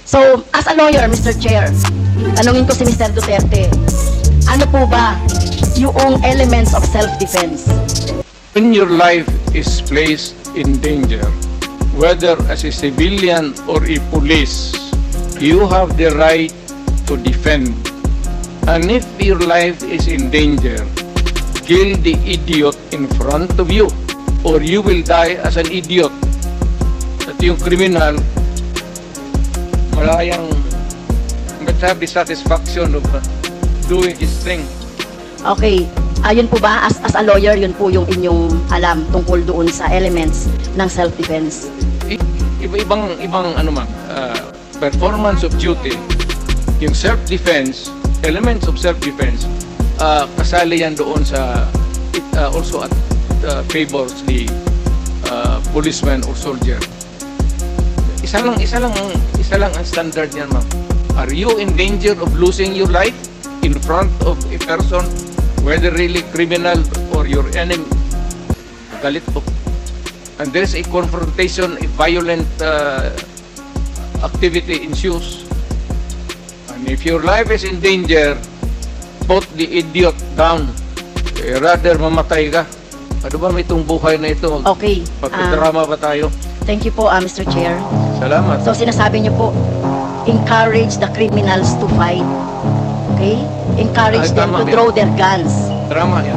So, as a lawyer, Mr. Chair, tanungin ko si Mr. Duterte, ano po ba yung elements of self-defense? When your life is placed in danger, whether as a civilian or a police, you have the right to defend. And if your life is in danger, kill the idiot in front of you, or you will die as an idiot. At yung criminal, malayang but have the satisfaction of doing his thing. Okay, ayun po ba, as a lawyer, yun po yung inyong alam tungkol doon sa elements ng self-defense? Ibang ano man, performance of duty, yung self-defense, elements of self-defense, kasali yan doon sa, it also favors the policeman or soldier. Isa lang ang standard niyan, ma'am. Are you in danger of losing your life in front of a person, whether really criminal or your enemy? Galit po. And there's a confrontation, a violent activity ensues. And if your life is in danger, put the idiot down. Rather mamatay ka. Ano ba may itong buhay na ito? Okay. Pagkadrama ba tayo? Thank you po, Mr. Chair. Salamat. So, sinasabi niyo po, encourage the criminals to fight. Okay? Encourage them to tama yan. draw their guns. Drama yan.